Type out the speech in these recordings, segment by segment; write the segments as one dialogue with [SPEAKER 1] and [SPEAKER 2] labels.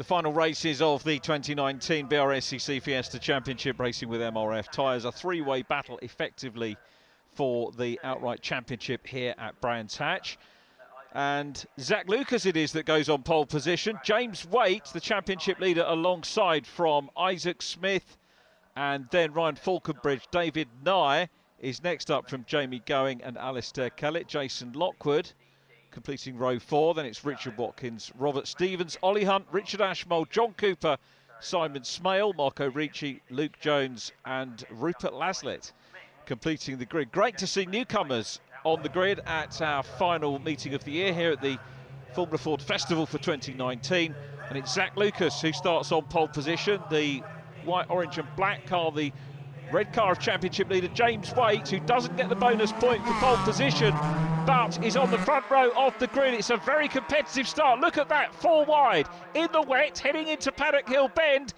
[SPEAKER 1] final races of the 2019 BRSCC Fiesta Championship, racing with MRF tyres. A three-way battle effectively for the outright championship here at Brands Hatch. And Zach Lucas it is that goes on pole position. James Waite, the championship leader, alongside from Isaac Smith. And then Ryan Falconbridge. David Nye is next up from Jamie Going and Alistair Kellett. Jason Lockwood completing row 4. Then it's Richard Watkins, Robert Stevens, Ollie Hunt, Richard Ashmole, John Cooper, Simon Smale, Marco Ricci, Luke Jones and Rupert Laslett completing the grid. Great to see newcomers on the grid at our final meeting of the year here at the Formula Ford Festival for 2019. And it's Zach Lucas who starts on pole position. The white, orange and black car, the red car of championship leader James Waite, who doesn't get the bonus point for pole position, but is on the front row of the grid. It's a very competitive start. Look at that, 4 wide, in the wet, heading into Paddock Hill Bend.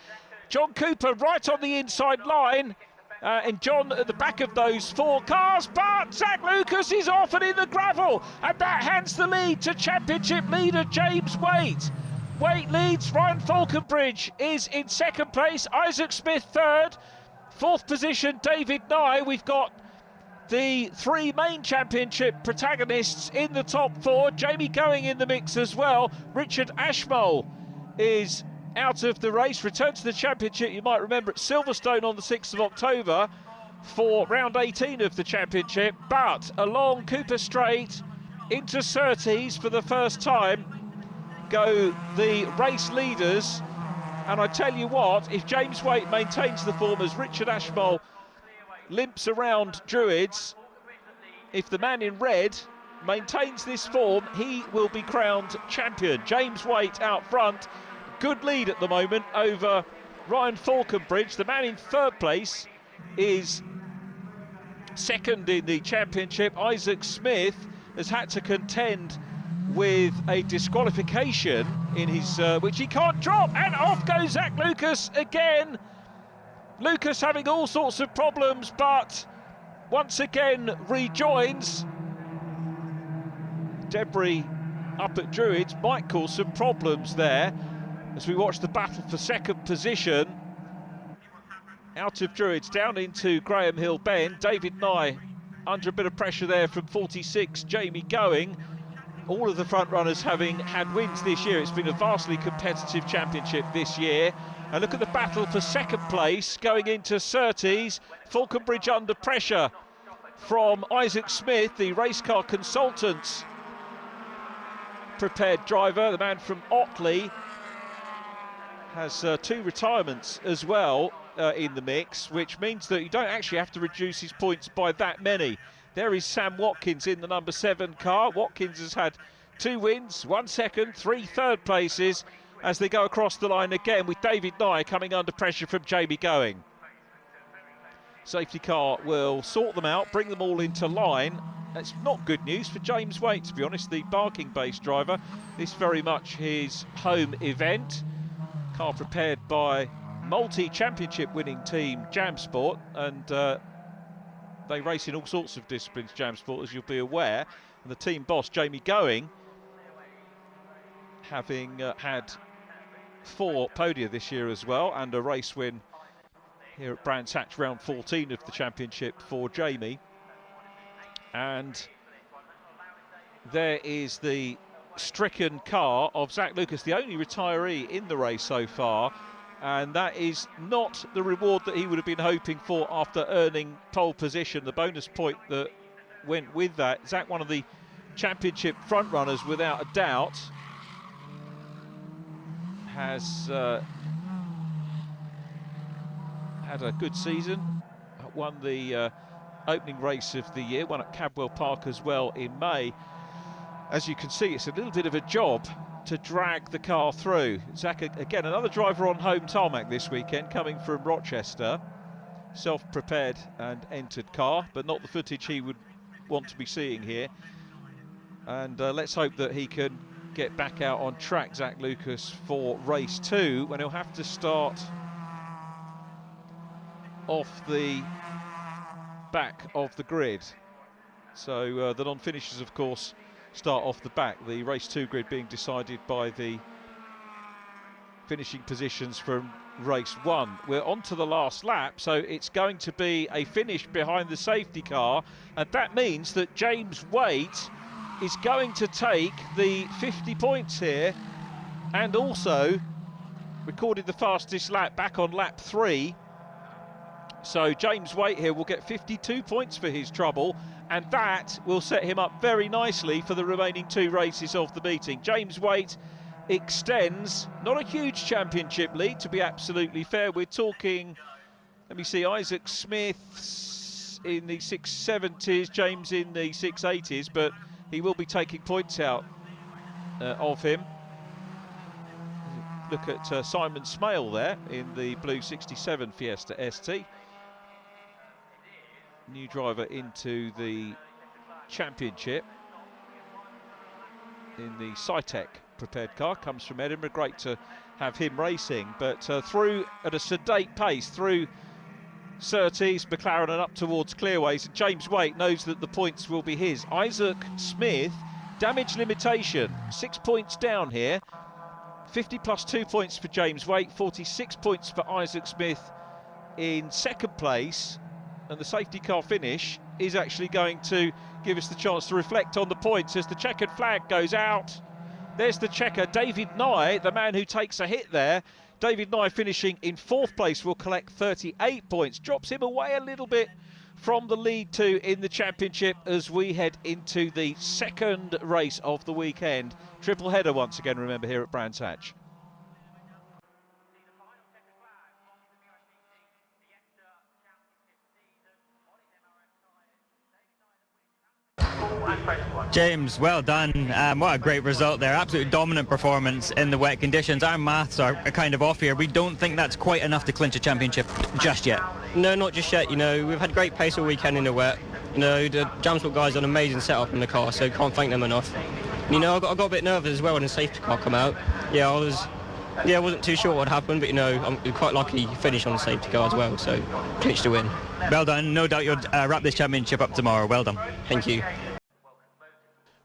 [SPEAKER 1] John Cooper right on the inside line, and John at the back of those 4 cars, but Zach Lucas is off and in the gravel, and that hands the lead to championship leader James Waite. Waite leads, Ryan Falconbridge is in 2nd place, Isaac Smith 3rd, 4th position David Nye. We've got the 3 main championship protagonists in the top 4, Jamie Going in the mix as well. Richard Ashmole is out of the race, returned to the championship, you might remember, at Silverstone on the 6th of October for round 18 of the championship, but along Cooper Straight into Surtees for the first time go the race leaders. And I tell you what, if James Waite maintains the form as Richard Ashmole limps around Druids, if the man in red maintains this form, he will be crowned champion. James Waite out front, good lead at the moment over Ryan Falconbridge. The man in 3rd place is 2nd in the championship. Isaac Smith has had to contend with a disqualification in his which he can't drop, and off goes Zach Lucas again. Lucas having all sorts of problems, but once again rejoins. Debris up at Druids might cause some problems there as we watch the battle for 2nd position. Out of Druids down into Graham Hill Bend. David Nye under a bit of pressure there from 46, Jamie Going. All of the front runners having had wins this year. It's been a vastly competitive championship this year. And look at the battle for 2nd place going into Surtees. Falconbridge under pressure from Isaac Smith, the race car consultant's prepared driver. The man from Otley has 2 retirements as well in the mix, which means that you don't actually have to reduce his points by that many. There is Sam Watkins in the number 7 car. Watkins has had 2 wins, 1 second, 3 third places as they go across the line again, with David Nye coming under pressure from Jamie Going. Safety car will sort them out, bring them all into line. That's not good news for James Waite, to be honest, the Barking-based driver. This very much his home event. Car prepared by multi-championship winning team Jamsport, and they race in all sorts of disciplines, Jamsport, as you'll be aware. And the team boss, Jamie Going, having had 4 podia this year as well, and a race win here at Brands Hatch, round 14 of the championship for Jamie. And there is the stricken car of Zach Lucas, the only retiree in the race so far. And that is not the reward that he would have been hoping for after earning pole position. The bonus point that went with that. Zach, one of the championship front runners without a doubt, has had a good season. Won the opening race of the year, won at Cadwell Park as well in May. As you can see, it's a little bit of a job to drag the car through. Zach, again, another driver on home tarmac this weekend, coming from Rochester. Self-prepared and entered car, but not the footage he would want to be seeing here. And let's hope that he can get back out on track, Zach Lucas, for race 2, when he'll have to start off the back of the grid. So the non-finishers, of course, start off the back. The race 2 grid being decided by the finishing positions from race 1. We're on to the last lap, so it's going to be a finish behind the safety car, and that means that James Waite is going to take the 50 points here, and also recorded the fastest lap back on lap 3. So James Waite here will get 52 points for his trouble, and that will set him up very nicely for the remaining 2 races of the meeting. James Waite extends, not a huge championship lead to be absolutely fair. We're talking, let me see, Isaac Smith in the 670s, James in the 680s, but he will be taking points out of him. Look at Simon Smale there in the blue 67 Fiesta ST. New driver into the championship in the Cytec prepared car, comes from Edinburgh. Great to have him racing, but through at a sedate pace through Surtees, McLaren and up towards Clearways, and James Waite knows that the points will be his. Isaac Smith, damage limitation, 6 points down here. 50 plus 2 points for James Waite, 46 points for Isaac Smith in second place, and the safety car finish is actually going to give us the chance to reflect on the points as the checkered flag goes out. There's the checker, David Nye, the man who takes a hit there. David Nye finishing in 4th place will collect 38 points, drops him away a little bit from the lead 2 in the championship as we head into the second race of the weekend. Triple header once again, remember, here at Brands Hatch.
[SPEAKER 2] James, well done. What a great result there. Absolutely dominant performance in the wet conditions. Our maths are kind of off here. We don't think that's quite enough to clinch a championship just yet.
[SPEAKER 3] No, not just yet. You know, we've had great pace all weekend in the wet. You know, the Jamsport guys done an amazing setup in the car, so can't thank them enough. You know, I got a bit nervous as well when the safety car come out. I wasn't too sure what happened, but you know, I'm quite lucky to finish on the safety car as well, so clinched to win.
[SPEAKER 2] Well done. No doubt you'll wrap this championship up tomorrow. Well done.
[SPEAKER 3] Thank you.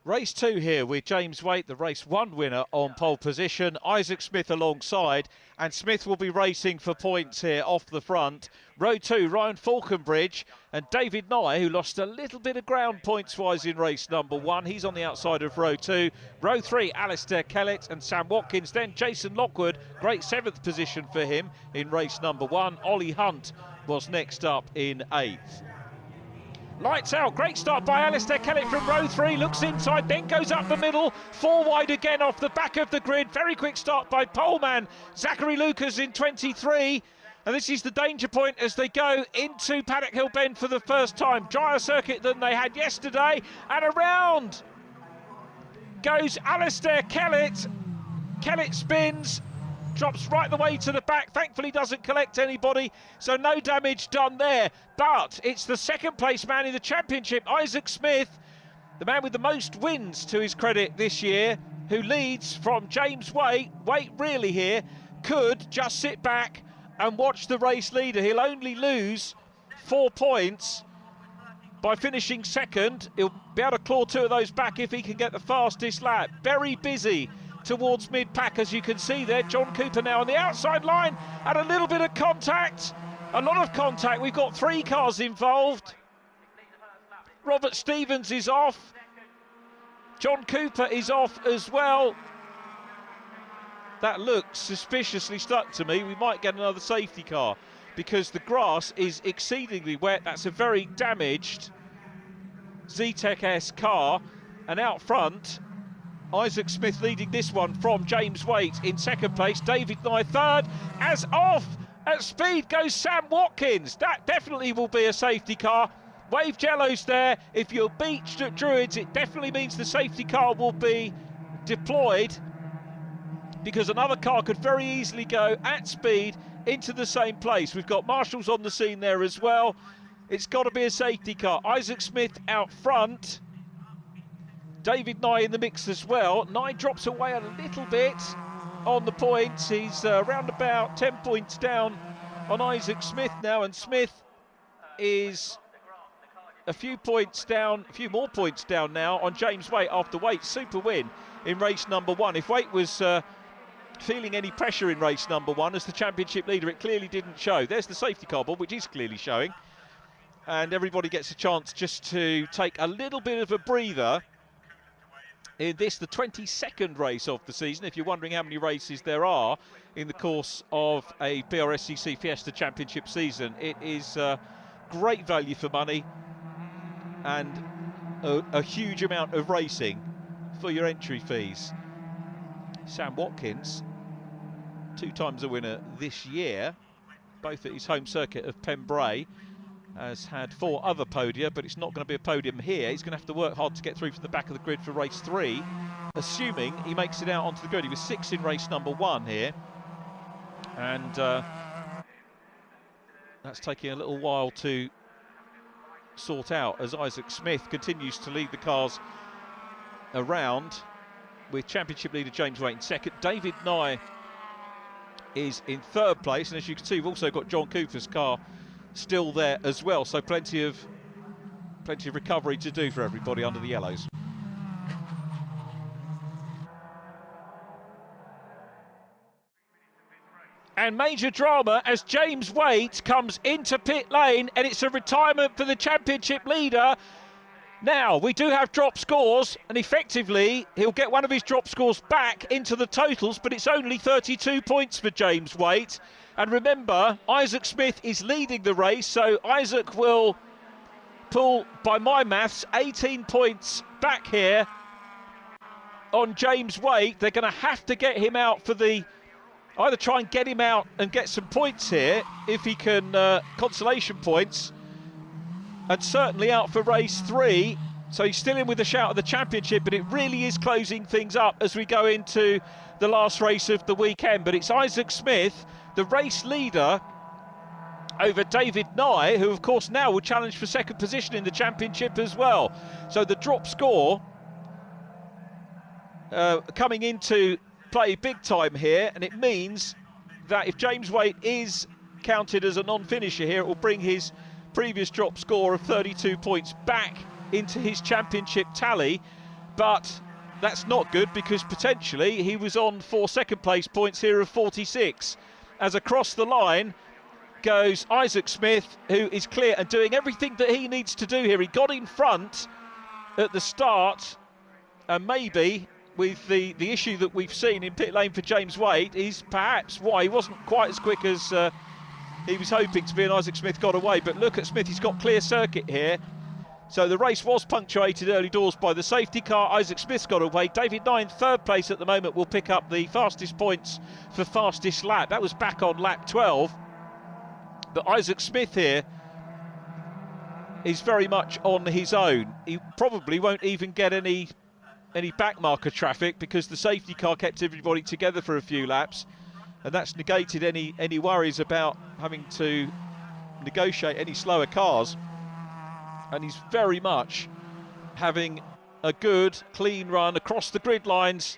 [SPEAKER 1] Race 2 here with James Waite, the race 1 winner, on pole position. Isaac Smith alongside, and Smith will be racing for points here off the front. Row 2, Ryan Falconbridge and David Nye, who lost a little bit of ground points-wise in race number 1. He's on the outside of row 2. Row 3, Alistair Kellett and Sam Watkins. Then Jason Lockwood, great 7th position for him in race number 1. Ollie Hunt was next up in 8th. Lights out, great start by Alistair Kellett from row 3, looks inside, then goes up the middle, 4 wide again off the back of the grid. Very quick start by poleman Zachary Lucas in 23, and this is the danger point as they go into Paddock Hill Bend for the first time. Drier circuit than they had yesterday, and around goes Alistair Kellett. Kellett spins, drops right the way to the back, thankfully doesn't collect anybody, so no damage done there. But it's the second place man in the championship, Isaac Smith, the man with the most wins to his credit this year, who leads from James Waite. Waite really here could just sit back and watch the race leader. He'll only lose 4 points by finishing second. He'll be able to claw 2 of those back if he can get the fastest lap. Very busy towards mid-pack, as you can see there. John Cooper now on the outside line, and a little bit of contact, a lot of contact. We've got 3 cars involved. Robert Stevens is off, John Cooper is off as well. That looks suspiciously stuck to me. We might get another safety car because the grass is exceedingly wet. That's a very damaged Zetec S car, and out front Isaac Smith leading this one from James Waite in second place. David Nye third. As off at speed goes Sam Watkins. That definitely will be a safety car. Wave Jello's there. If you're beached at Druids, it definitely means the safety car will be deployed, because another car could very easily go at speed into the same place. We've got marshals on the scene there as well. It's got to be a safety car. Isaac Smith out front. David Nye in the mix as well. Nye drops away a little bit on the points. He's around about 10 points down on Isaac Smith now, and Smith is a few points down, a few more points down now on James Waite after Waite's super win in race number 1. If Waite was feeling any pressure in race number 1 as the championship leader. It clearly didn't show. There's the safety car board, which is clearly showing. And everybody gets a chance just to take a little bit of a breather in this, the 22nd race of the season. If you're wondering how many races there are in the course of a BRSCC Fiesta Championship season, it is great value for money and a huge amount of racing for your entry fees. Sam Watkins, 2 times a winner this year, both at his home circuit of Pembrey, has had 4 other podia, but it's not going to be a podium here. He's going to have to work hard to get through from the back of the grid for race 3, assuming he makes it out onto the grid. He was 6 in race number 1 here, and that's taking a little while to sort out as Isaac Smith continues to lead the cars around, with championship leader James Waite in 2nd. David Nye is in 3rd place, and as you can see, we've also got John Cooper's car still there as well, so plenty of recovery to do for everybody under the yellows. And major drama as James Waite comes into pit lane, and it's a retirement for the championship leader. Now, we do have drop scores, and effectively he'll get one of his drop scores back into the totals, but it's only 32 points for James Waite. And remember, Isaac Smith is leading the race, so Isaac will pull, by my maths, 18 points back here on James Waite. They're going to have to get him out for the... either try and get him out and get some points here, if he can, consolation points, and certainly out for race 3. So he's still in with a shout at the championship, but it really is closing things up as we go into the last race of the weekend. But it's Isaac Smith, the race leader, over David Nye, who of course now will challenge for 2nd position in the championship as well. So the drop score coming into play big time here, and it means that if James Waite is counted as a non-finisher here, it will bring his previous drop score of 32 points back into his championship tally. But that's not good, because potentially he was on 4 second place points here of 46. As across the line goes Isaac Smith, who is clear and doing everything that he needs to do here. He got in front at the start, and maybe with the issue that we've seen in pit lane for James Waite is perhaps why he wasn't quite as quick as he was hoping to be, and Isaac Smith got away. But look at Smith, he's got clear circuit here. So the race was punctuated early doors by the safety car. Isaac Smith's got away. David Nye in 3rd place at the moment will pick up the fastest points for fastest lap. That was back on lap 12. But Isaac Smith here is very much on his own. He probably won't even get any backmarker traffic, because the safety car kept everybody together for a few laps, and that's negated any worries about having to negotiate any slower cars. And he's very much having a good, clean run across the grid lines.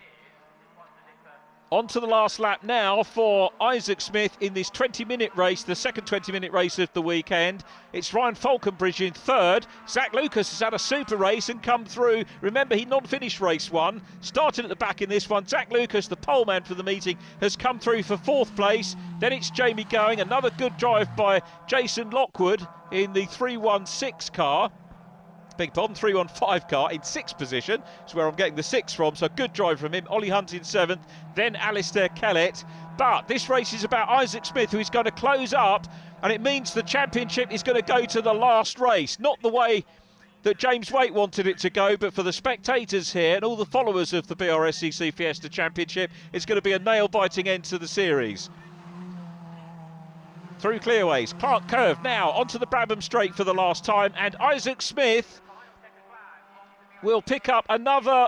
[SPEAKER 1] On to the last lap now for Isaac Smith in this 20-minute race, the second 20-minute race of the weekend. It's Ryan Falconbridge in 3rd. Zach Lucas has had a super race and come through. Remember, he non-finished race 1, started at the back in this one. Zach Lucas, the pole man for the meeting, has come through for 4th place. Then it's Jamie Going, another good drive by Jason Lockwood in the 316 car. Big pardon, 315 car in 6th position. That's where I'm getting the 6 from, so good drive from him. Ollie Hunt in 7th, then Alistair Kellett. But this race is about Isaac Smith, who is going to close up, and it means the championship is going to go to the last race. Not the way that James Waite wanted it to go, but for the spectators here and all the followers of the BRSCC Fiesta Championship, it's going to be a nail-biting end to the series. Through clearways, Clark Curve now onto the Brabham Straight for the last time, and Isaac Smith will pick up another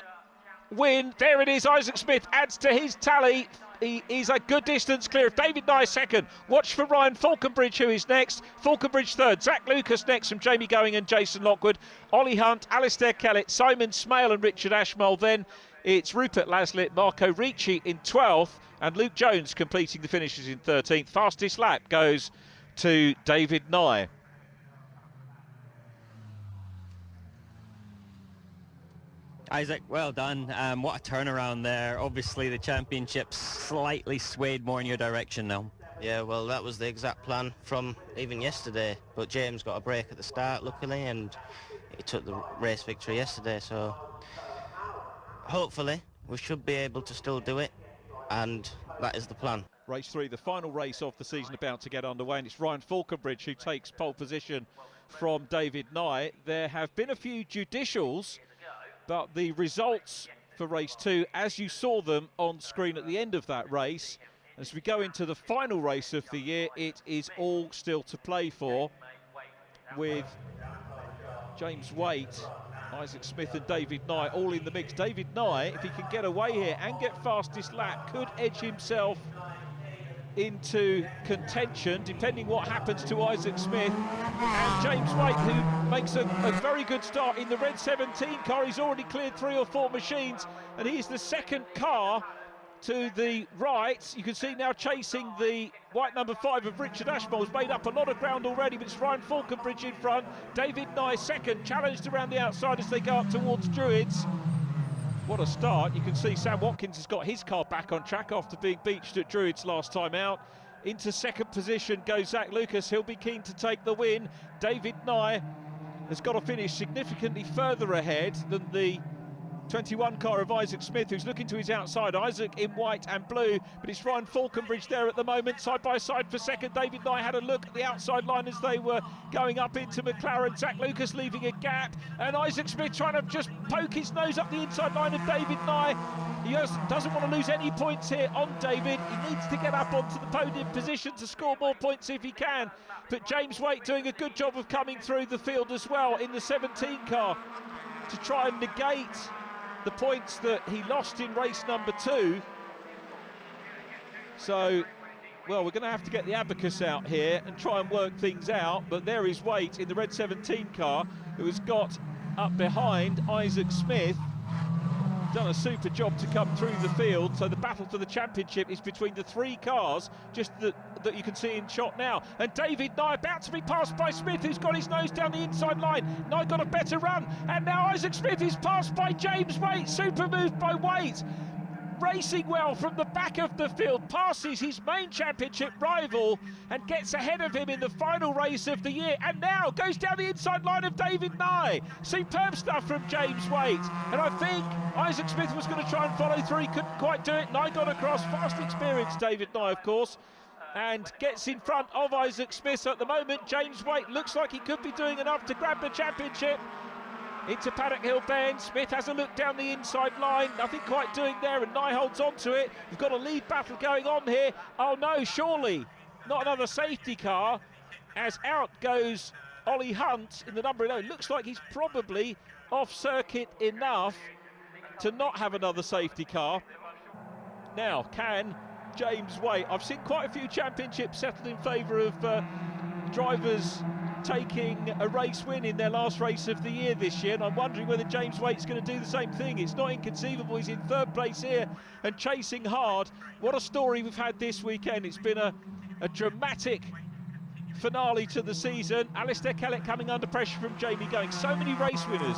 [SPEAKER 1] win. There it is, Isaac Smith adds to his tally. He is a good distance clear of David Nye 2nd. Watch for Ryan Falconbridge, who is next. Falconbridge 3rd. Zach Lucas next from Jamie Going and Jason Lockwood. Ollie Hunt, Alistair Kellett, Simon Smale and Richard Ashmole. Then it's Rupert Laslett, Marco Ricci in 12th, and Luke Jones completing the finishes in 13th. Fastest lap goes to David Nye.
[SPEAKER 2] Isaac, well done. What a turnaround there. Obviously the championship slightly swayed more in your direction now.
[SPEAKER 4] Yeah, well, that was the exact plan from even yesterday, but James got a break at the start, luckily, and he took the race victory yesterday, so hopefully we should be able to still do it, and that is the plan.
[SPEAKER 1] Race 3, the final race of the season, about to get underway, and it's Ryan Falconbridge who takes pole position from David Nye. There have been a few judicials, but the results for race 2, as you saw them on screen at the end of that race, as we go into the final race of the year, it is all still to play for, with James Waite, Isaac Smith and David Nye all in the mix. David Nye, if he can get away here and get fastest lap, could edge himself into contention, depending what happens to Isaac Smith. And James Waite, who makes a very good start in the red 17 car. He's already cleared 3 or 4 machines, and he's the second car to the right. You can see now chasing the white number 5 of Richard Ashmore. Has made up a lot of ground already, but it's Ryan Falconbridge in front. David Nye second, challenged around the outside as they go up towards Druids. What a start. You can see Sam Watkins has got his car back on track after being beached at Druids last time out. Into second position goes Zach Lucas. He'll be keen to take the win. David Nye has got to finish significantly further ahead than the 21 car of Isaac Smith, who's looking to his outside. Isaac in white and blue, but it's Ryan Falconbridge there at the moment, side by side for second. David Nye had a look at the outside line as they were going up into McLaren. Zach Lucas leaving a gap, and Isaac Smith trying to just poke his nose up the inside line of David Nye. He doesn't want to lose any points here on David. He needs to get up onto the podium position to score more points if he can. But James Waite doing a good job of coming through the field as well in the 17 car to try and negate the points that he lost in race number 2. So, well, we're going to have to get the abacus out here and try and work things out. But there is Waite in the red 17 car, who has got up behind Isaac Smith. Done a super job to come through the field. So the battle for the championship is between the 3 cars, just that you can see in shot now. And David Nye about to be passed by Smith, who's got his nose down the inside line. Nye got a better run, and now Isaac Smith is passed by James Waite. Super move by Waite, racing well from the back of the field, passes his main championship rival and gets ahead of him in the final race of the year, and now goes down the inside line of David Nye. Superb stuff from James Waite, and I think Isaac Smith was going to try and follow through. He couldn't quite do it. Nye got across, fast experienced David Nye, of course, and gets in front of Isaac Smith. So at the moment, James Waite looks like he could be doing enough to grab the championship. Into Paddock Hill Bend, Smith has a look down the inside line, nothing quite doing there, and Nye holds on to it. We've got a lead battle going on here. Oh no, surely not another safety car, as out goes Ollie Hunt in the number 11. Looks like he's probably off circuit enough to not have another safety car. Now, can James Waite? I've seen quite a few championships settled in favour of drivers taking a race win in their last race of the year this year, and I'm wondering whether James Waite's going to do the same thing. It's not inconceivable. He's in 3rd place here and chasing hard. What a story we've had this weekend. It's been a dramatic finale to the season. Alistair Kellett coming under pressure from Jamie Going. So many race winners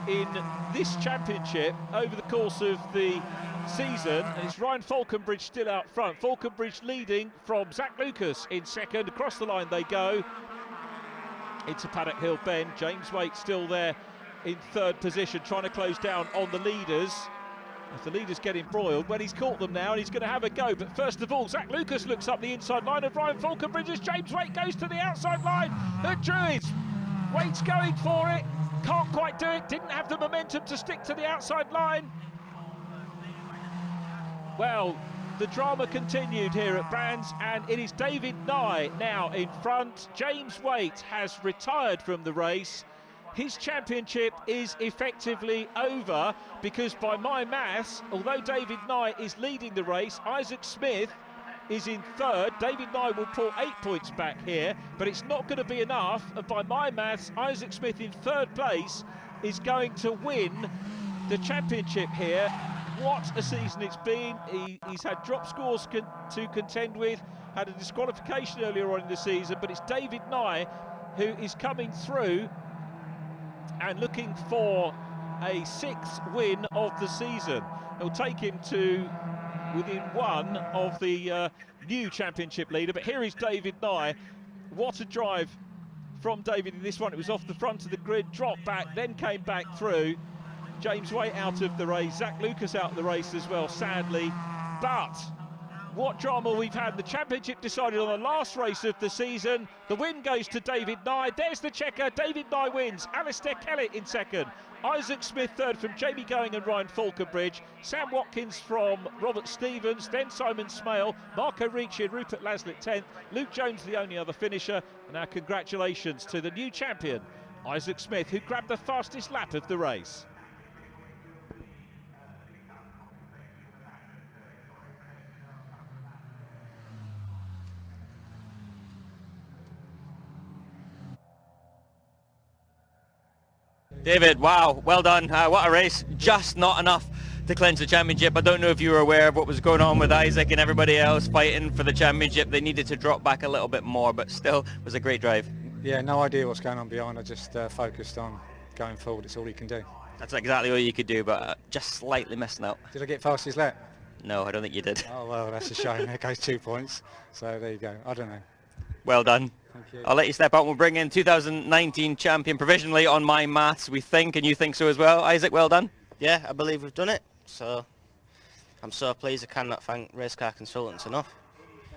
[SPEAKER 1] in this championship over the course of the season, and it's Ryan Falconbridge still out front. Falconbridge leading from Zach Lucas in second. Across the line they go into Paddock Hill Bend. James Waite still there in 3rd position, trying to close down on the leaders. If the leaders get embroiled, well, he's caught them now and he's going to have a go. But first of all, Zach Lucas looks up the inside line of Ryan Falconbridge as James Waite goes to the outside line at Druids. Waite's going for it, can't quite do it, didn't have the momentum to stick to the outside line. Well, the drama continued here at Brands, and it is David Nye now in front. James Waite has retired from the race. His championship is effectively over, because by my maths, although David Nye is leading the race, Isaac Smith is in 3rd. David Nye will pull 8 points back here, but it's not going to be enough. And by my maths, Isaac Smith in 3rd place is going to win the championship here. What a season it's been. He's had drop scores to contend with, had a disqualification earlier on in the season, but it's David Nye who is coming through and looking for a 6th win of the season. It'll take him to within 1 of the new championship leader. But here is David Nye. What a drive from David in this one. It was off the front of the grid, dropped back, then came back through. James Waite out of the race, Zach Lucas out of the race as well, sadly. But what drama we've had. The championship decided on the last race of the season. The win goes to David Nye. There's the checker. David Nye wins. Alistair Kellett in second. Isaac Smith third from Jamie Going and Ryan Falconbridge. Sam Watkins from Robert Stevens. Then Simon Smale. Marco Ricci and Rupert Laslett 10th. Luke Jones the only other finisher. And our congratulations to the new champion, Isaac Smith, who grabbed the fastest lap of the race.
[SPEAKER 2] David, wow, well done. What a race. Just not enough to clinch the championship. I don't know if you were aware of what was going on with Isaac and everybody else fighting for the championship. They needed to drop back a little bit more, but still it was a great drive.
[SPEAKER 5] Yeah, no idea what's going on behind. I just focused on going forward. It's all you can do.
[SPEAKER 2] That's exactly what you could do, but just slightly missing out.
[SPEAKER 5] Did I get fastest lap?
[SPEAKER 2] No, I don't think you did.
[SPEAKER 5] Oh, well, that's a shame. There goes 2 points. So there you go. I don't know.
[SPEAKER 2] Well done.
[SPEAKER 5] Thank you.
[SPEAKER 2] I'll let you step out. We'll bring in 2019 champion provisionally on my maths, we think, and you think so as well. Isaac, well done.
[SPEAKER 4] Yeah, I believe we've done it. So I'm so pleased. I cannot thank Race Car Consultants enough.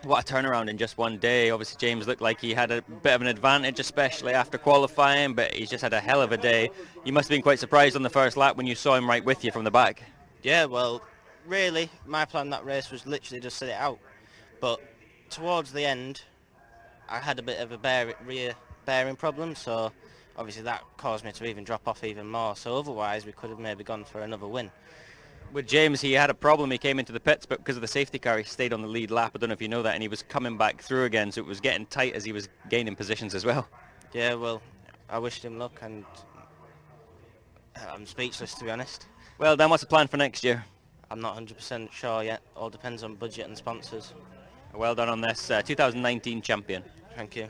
[SPEAKER 2] What a turnaround in just one day. Obviously, James looked like he had a bit of an advantage, especially after qualifying, but he's just had a hell of a day. You must have been quite surprised on the first lap when you saw him right with you from the back.
[SPEAKER 4] Yeah, well, really, my plan that race was literally just sit it out. But towards the end, I had a bit of a rear bearing problem, so obviously that caused me to even drop off even more. So otherwise, we could have maybe gone for another win.
[SPEAKER 2] With James, he had a problem. He came into the pits, but because of the safety car, he stayed on the lead lap. I don't know if you know that, and he was coming back through again, so it was getting tight as he was gaining positions as well.
[SPEAKER 4] Yeah, well, I wished him luck, and I'm speechless, to be honest.
[SPEAKER 2] Well, then what's the plan for next year?
[SPEAKER 4] I'm not 100% sure yet. All depends on budget and sponsors.
[SPEAKER 2] Well done on this 2019 champion.
[SPEAKER 4] Thank you.